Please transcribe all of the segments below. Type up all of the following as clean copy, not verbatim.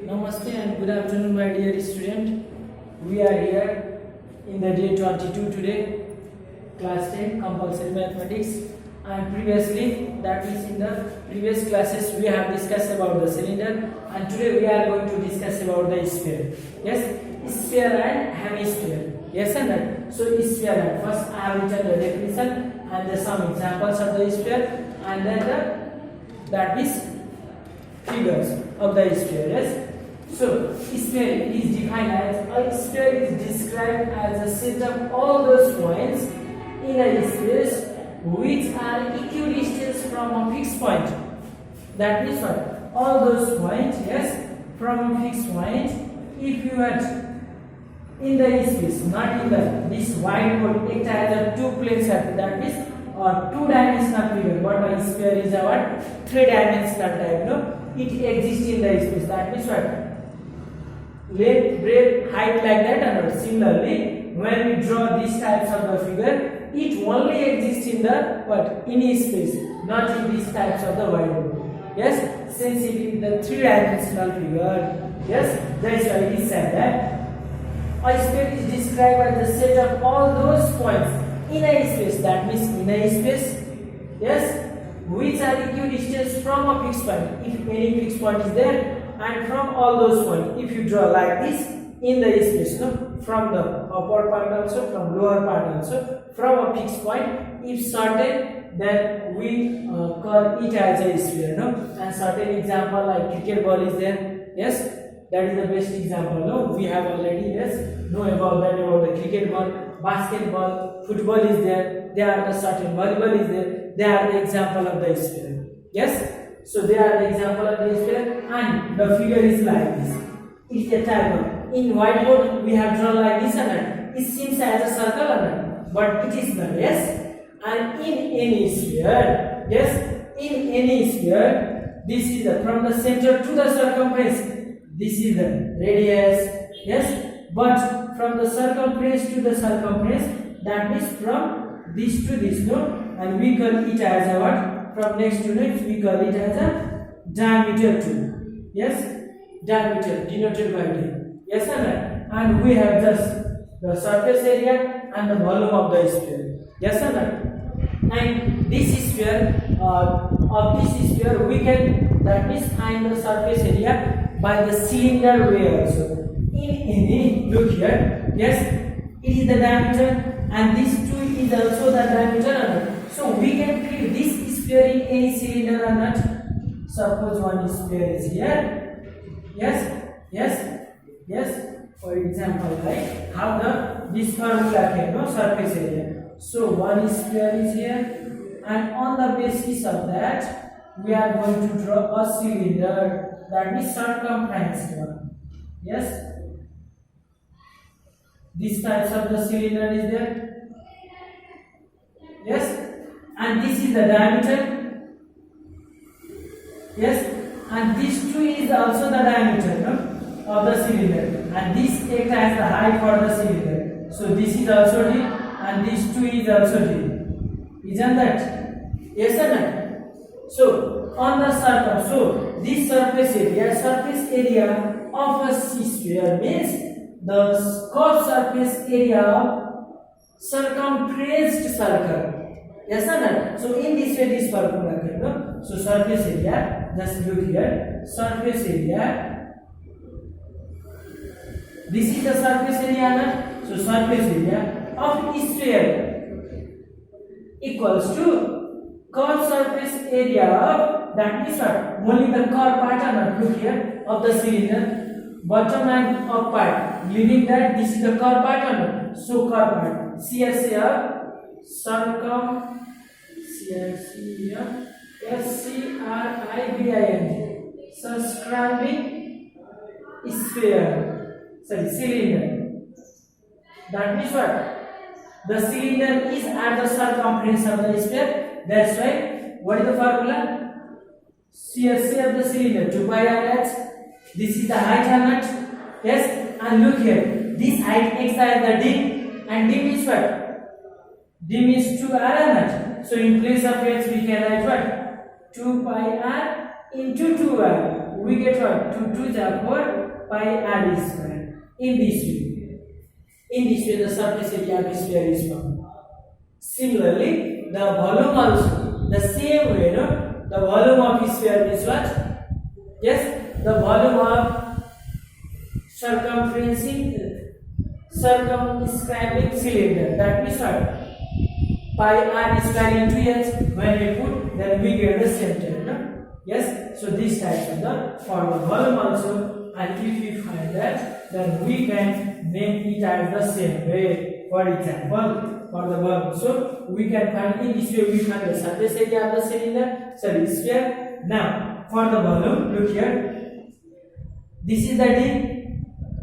Namaste and good afternoon, my dear student. We are here in the day 22 today, class 10 compulsory mathematics. And previously, that is in the previous classes, we have discussed about the cylinder, and today we are going to discuss about the sphere. Yes, sphere and hemisphere. Yes and no? So sphere, and first I have written the definition and the some examples of the sphere, and then that is figures of the sphere. Yes. So sphere is defined as a sphere is described as a set of all those points in a space which are equidistant from a fixed point. That means what? All those points, yes, from a fixed point. If you had in the space, not in the this whiteboard, it has a two plane surface. That means two-dimensional figure. But a sphere is our three-dimensional type. No, it exists in the space. That means what? Length, breadth, height like that, and similarly, when we draw these types of the figure, it only exists in the what? In space, not in these types of the whiteboard. Yes, since it is the three-dimensional figure. Yes, that's why it is said that a sphere is described as the set of all those points in a space. That means in a space, yes, which are equidistant from a fixed point. If any fixed point is there, and from all those points, if you draw like this in the space, no, from the upper part also, from lower part also, from a fixed point, if certain, then we call it as a sphere, no. And certain example like cricket ball is there. Yes, that is the best example. No, we have already know about that, about the cricket ball, basketball, football is there. They are the certain volleyball is there. They are the example of the sphere. Yes. So they are the example of the sphere, and the figure is like this. It's a triangle. In whiteboard we have drawn like this, and it seems as a circle, but it is not. Yes, and in any sphere, yes, in any sphere, this is the from the center to the circumference. This is the radius. Yes, but from the circumference to the circumference, that means from this to this, no, and we call it as a what? From next to next, we call it as a diameter too. Yes, diameter denoted by d. Yes or no? And we have just the surface area and the volume of the sphere. Yes or no? And this sphere, of this sphere, we can that means find the surface area by the cylinder way also. In any, look here. Yes, it is the diameter, and this too is also the diameter. So we can fit this sphere in any cylinder or not. Suppose one sphere is here. Yes, yes, yes. For example, like how this formula can no surface area. So one sphere is here, and on the basis of that, we are going to draw a cylinder, that means circumference one. Yes. These types of the cylinder is there. Yes. And this is the diameter. Yes, and this too is also the diameter, no, of the cylinder, and this acts as the height for the cylinder. So this is also d, and this too is also d. Isn't that? Yes or no? So on the surface, so this surface area of a sphere means the curved surface area of circumferenced circle. Yes or no? So in this way, this formula can no. So surface area, just look here. Surface area. This is the surface area, no? So surface area of sphere equals to curved surface area of, that means what? Only the curved part, look here, of the cylinder, bottom and up part. Leaving that, this is the curved part, so curved part. CSA of circumscribing sphere, cylinder. That means what? The cylinder is at the circumference of the sphere. That's why, what is the formula? CSA of the cylinder, 2 pi r h. This is the height or not? Yes, and look here. This height x as the d, and d means what? D means 2 r or not? So in place of x we can write what? 2 pi r into 2 r. we get what? 2 2 is 4 pi r square. In this way the surface area of the sphere is found. Similarly, the volume also the same way, no? The volume of the sphere is what? Yes, the volume of circumscribing cylinder. That means what? Pi r square into h. When we put, then we get the same term, no? Yes. So this type of the for the volume also, and if we find that, then we can name it as the same way. For example, for the volume, so we can find in this way we find the surface area of the cylinder, sorry, sphere. Now for the volume, look here. This is the D.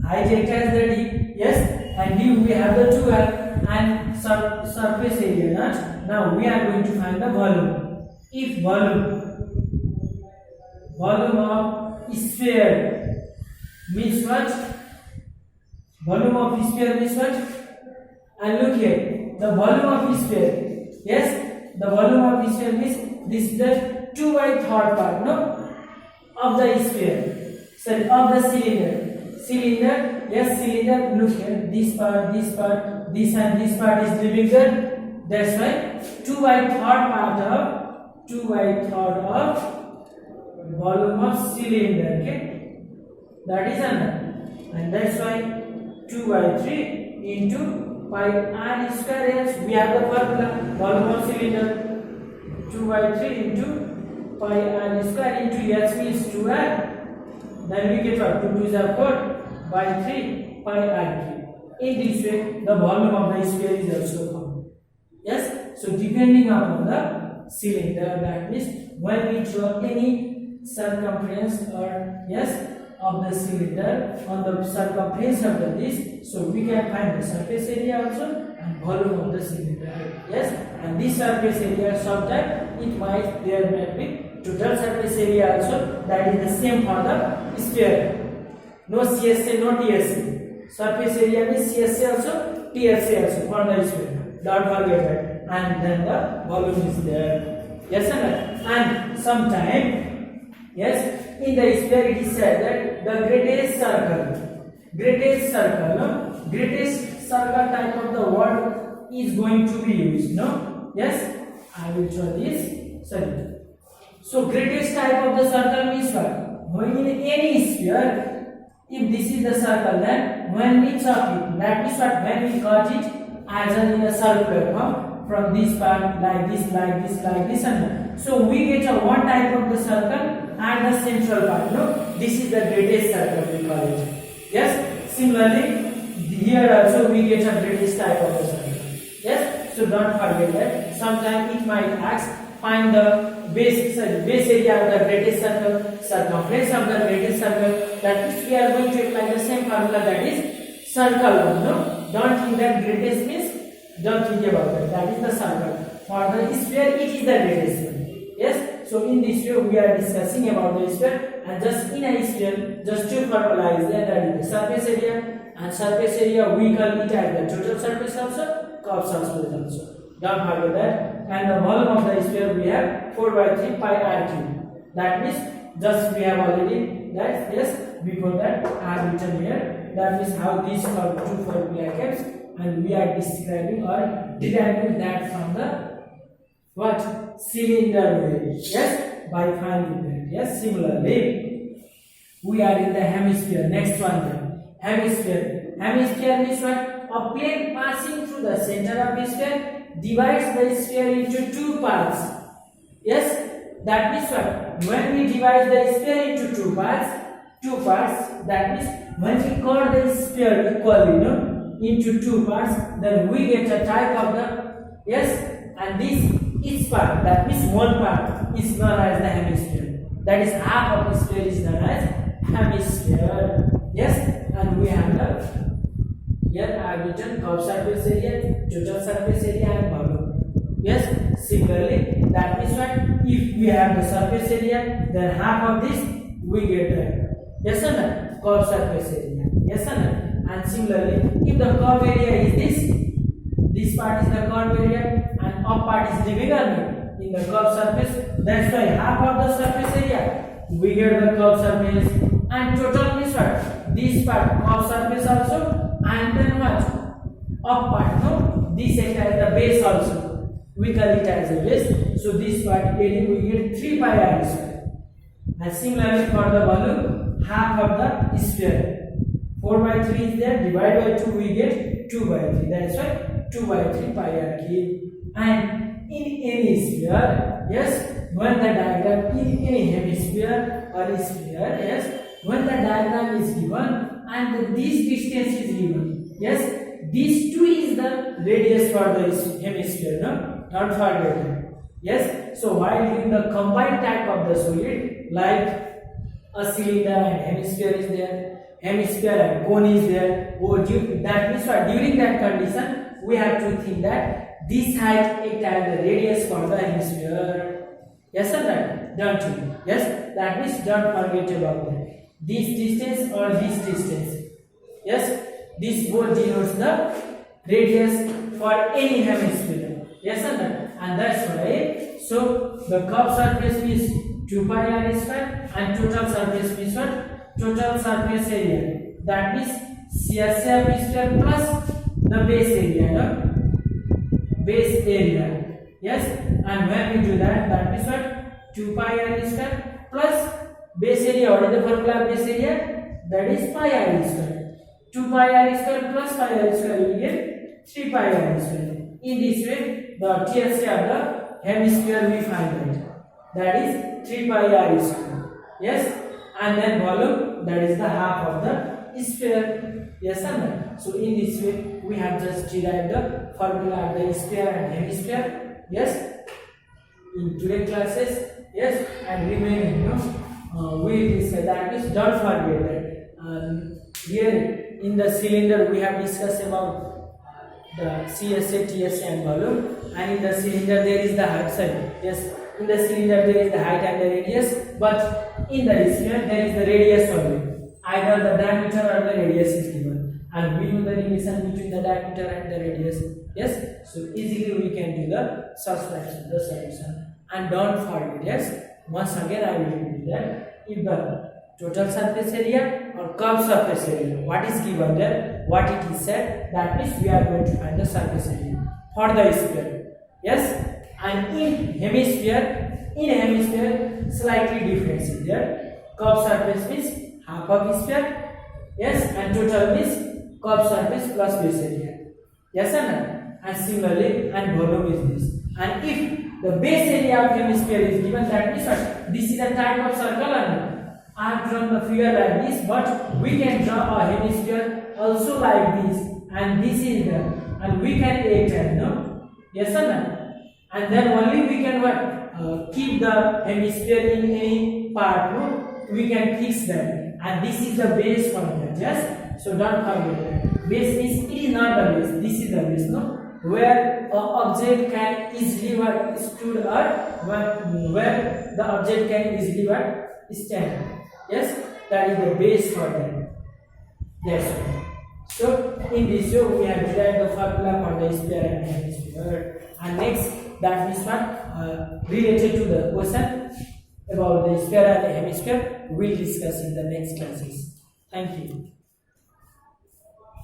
I take as the D. Yes, and here we have the 2R and surface area. Now we are going to find the volume. If volume of sphere means what? Volume of sphere means what? And look here, the volume of sphere. Yes, the volume of sphere means this is the 2/3 part, no, of the sphere. Sorry, of the cylinder. Cylinder, yes, cylinder. Look here, this part, this and this part is divided. That's why 2/3 part of volume of cylinder. Okay, that is another, and that's why 2/3 into pi r square. Yes, we have the formula. Volume of cylinder 2/3 into pi r square into h means 2r. Then we get what? 2 2 is 4 by 3 pi r3. In this way, the volume of the sphere is also found. Yes. So depending upon the cylinder, that means when we draw any circumference or yes of the cylinder on the circumference of the disc, so we can find the surface area also and volume of the cylinder. Yes, and this surface area sometimes there might be total surface area also, that is the same for the sphere. No CSA, no TSA. Surface area means CSA also, TSA also for the sphere. Don't forget that. And then the volume is there. Yes or no? And sometime, yes, in the sphere it is said that the greatest circle type of the word is going to be used. No? Yes, I will draw this. Sorry. So greatest type of the circle means what? When in any sphere, if this is the circle, then when we chop it, that means what? When we cut it as in a circular form, from this part like this, and so we get a one type of the circle and the central part. No, this is the greatest circle we call it. Yes. Similarly, here also we get a greatest type of the circle. Yes. So don't forget that. Sometimes it might ask find the base area of the greatest circle, circumference of the greatest circle. That means we are going to apply the same formula, that is circle one. No, don't think that greatest means. Don't think about that. That is the circle. For the sphere, it is the greatest one. Yes. So in this way, we are discussing about the sphere, and just in a sphere, just two formula is there. That is the surface area, and surface area we call it as the total surface also, curved surface also. Don't forget that. And the volume of the sphere we have 4/3 pi r cube. That means just we have already that. Yes. Before that, I have written here. That means how these two formula kept. And we are describing or deriving that from the what? Cylinder way. Yes, by finding that. Yes, similarly, we are in the hemisphere. Next one then. Hemisphere. Hemisphere means what? A plane passing through the center of the sphere divides the sphere into two parts. Yes, that means what? When we divide the sphere into two parts, that means when we cut the sphere equally, no? Into two parts, then we get a type of the yes, and this each part, that means one part is known as the hemisphere. That is half of the sphere is known as hemisphere. Yes, and we have the here I have written curved surface area, total surface area, and volume. Yes, similarly, that means what? If we have the surface area, then half of this we get that. Yes or no? Curved surface area. Yes or no? And similarly, if the curved area is this part is the curved area and up part is the bigger in the curved surface, that's why half of the surface area we get the curved surface, and total means what? This part curved surface also, and then what? Up part, no? This entire the base also. We call it as a base. So this part area we get 3 pi r square. And similarly for the balloon, half of the sphere. 4 by 3 is there, divide by 2 we get 2 by 3. That's why 2 by 3 pi r cube. And in any sphere, yes, when the diagram in any hemisphere or sphere, yes, when the diagram is given and this distance is given, yes, this 2 is the radius for the hemisphere, no? Don't forget it. Yes, so while in the combined type of the solid, like a cylinder and hemisphere is there, hemisphere and cone is there, that means what? During that condition, we have to think that this height act as the radius for the hemisphere. Yes or right? Don't you? Yes, that means don't forget about that. This distance or this distance. Yes, this both denotes the radius for any hemisphere. Yes or not? And that's why, so the curved surface is 2 pi r square and total surface is what? Total surface area. That means CSF square plus the base area, no? Base area. Yes, and when we do that, that means what? 2 pi r square plus base area. What is the formula of base area? That is pi r square. 2 pi r square plus pi r square will get 3 pi r square. In this way, the TSA of the hemisphere we find it. That is 3 pi r square. Yes, and then volume, that is the half of the sphere. Yes or no? So in this way, we have just derived the formula of the sphere and hemisphere. Yes, in today's classes. Yes, and remaining, we discuss that. Means don't forget that. Here in the cylinder we have discussed about the CSA, TSA and volume, and in the cylinder there is the height. Sorry, yes, in the cylinder there is the height and the radius, but in the sphere there is the radius only. Either the diameter or the radius is given, and we know the relation between the diameter and the radius. Yes, so easily we can do the subtraction, the solution. And don't forget, yes, once again I will repeat that if the total surface area or curved surface area, what is given there, what it is said, that means we are going to find the surface area for the sphere. Yes, and in hemisphere slightly different is there. Curved surface means half of sphere, yes, and total means curved surface plus base area. Yes or no? And similarly, and volume is this. And if the base area of hemisphere is given, that means what? This is a type of circle, and I have drawn the figure like this, but we can draw a hemisphere also like this, and this is the, and we can act as, no? Yes or no? And then only we can what? Keep the hemisphere in any part, no? We can fix that, and this is the base for that. Yes, so don't forget that. Base means it is not the base. This is the base, no? Where an object can easily what stood or where the object can easily what stand. Yes, that is the base for that. Yes. So in this way we have derived the formula for the sphere and hemisphere. And next, that is what related to the question about the sphere and the hemisphere, we will discuss in the next classes. Thank you.